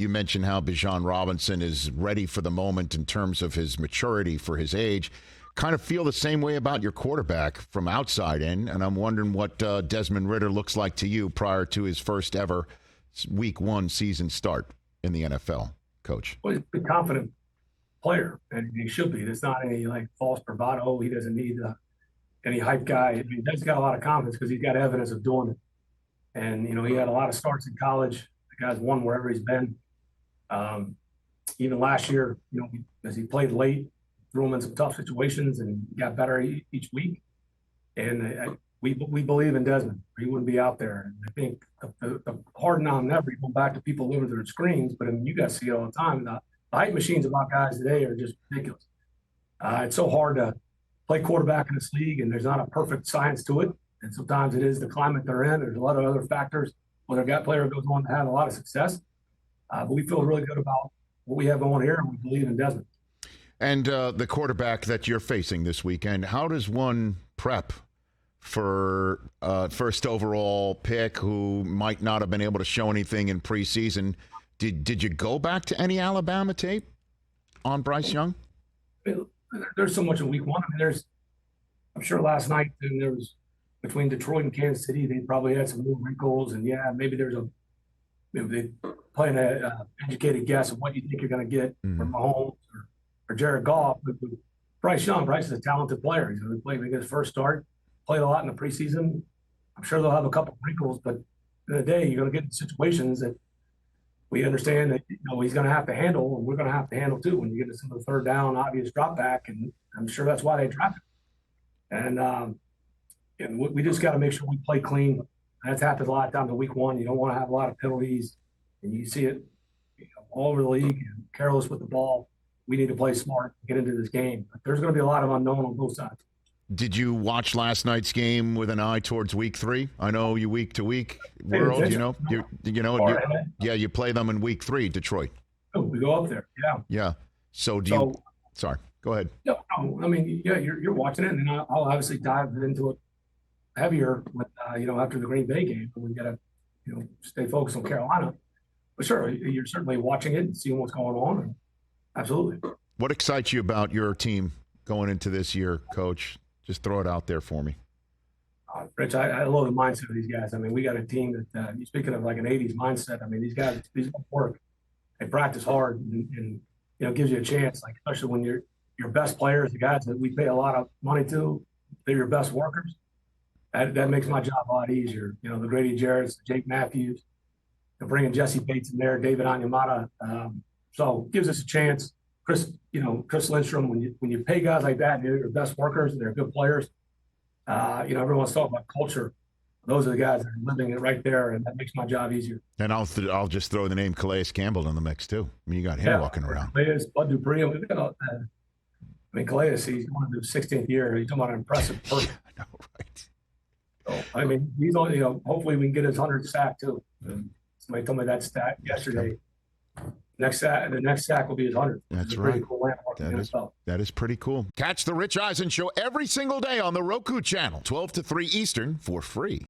You mentioned how Bijan Robinson is ready for the moment in terms of his maturity for his age. Kind of feel the same way about your quarterback from outside in, and I'm wondering what Desmond Ridder looks like to you prior to his first ever Week 1 season start in the NFL, Coach. Well, he's a confident player, and he should be. There's not any false bravado. He doesn't need any hype guy. I mean, he's got a lot of confidence because he's got evidence of doing it. And he had a lot of starts in college. The guy's won wherever he's been. Even last year, as he played late, threw him in some tough situations and got better each week. And we believe in Desmond. He wouldn't be out there. And I think the hard on never going back to people living through their screens, but I mean, you guys see it all the time. The hype machines about guys today are just ridiculous. It's so hard to play quarterback in this league, and there's not a perfect science to it. And sometimes it is the climate they're in. There's a lot of other factors. Whether a player goes on to have a lot of success. But we feel really good about what we have going here, and we believe in Desmond. And the quarterback that you're facing this weekend, how does one prep for first overall pick who might not have been able to show anything in preseason? Did you go back to any Alabama tape on Bryce Young? There's so much in Week 1. I mean, I'm sure last night there was between Detroit and Kansas City, they probably had some new wrinkles, and maybe they playing an educated guess of what you think you're going to get from Mahomes or Jared Goff. But Bryce is a talented player. He's going to play his first start, played a lot in the preseason. I'm sure they'll have a couple of wrinkles, but in the day, you're going to get in situations that we understand that he's going to have to handle, and we're going to have to handle too when you get into some of the third down, obvious drop back, and I'm sure that's why they drafted him. And we just got to make sure we play clean. That's happened a lot of times in Week 1. You don't want to have a lot of penalties, and you see it all over the league. And careless with the ball. We need to play smart, get into this game. But there's going to be a lot of unknown on both sides. Did you watch last night's game with an eye towards Week 3? I know you week to week world. You play them in Week 3, Detroit. Oh, we go up there. Yeah. Yeah. So Sorry, go ahead. No, I mean, you're watching it, and I'll obviously dive into it heavier with after the Green Bay game. We got to stay focused on Carolina. But sure, you're certainly watching it and seeing what's going on. And absolutely. What excites you about your team going into this year, Coach? Just throw it out there for me. Rich, I love the mindset of these guys. I mean, we got a team that you're speaking of like an '80s mindset. I mean, these guys work, they practice hard, and gives you a chance. Like especially when your best players, the guys that we pay a lot of money to, they're your best workers. That makes my job a lot easier. The Grady Jarrett's, Jake Matthews, bringing Jesse Bates in there, David Onyemata. So gives us a chance. Chris Lindstrom, when you pay guys like that, they're your best workers, they're good players. Everyone's talking about culture. Those are the guys that are living it right there, and that makes my job easier. And I'll just throw the name Calais Campbell in the mix too. I mean, you got him walking around. Calais, Bud Dupree. Calais, he's going to do 16th year. He's talking about an impressive person. I know, right? So, I mean, he's on. Hopefully, we can get his 100th sack too. Somebody told me that stat yesterday. The next sack will be his 100th. That's right. Cool that is pretty cool. Catch the Rich Eisen Show every single day on the Roku channel, 12 to 3 Eastern, for free.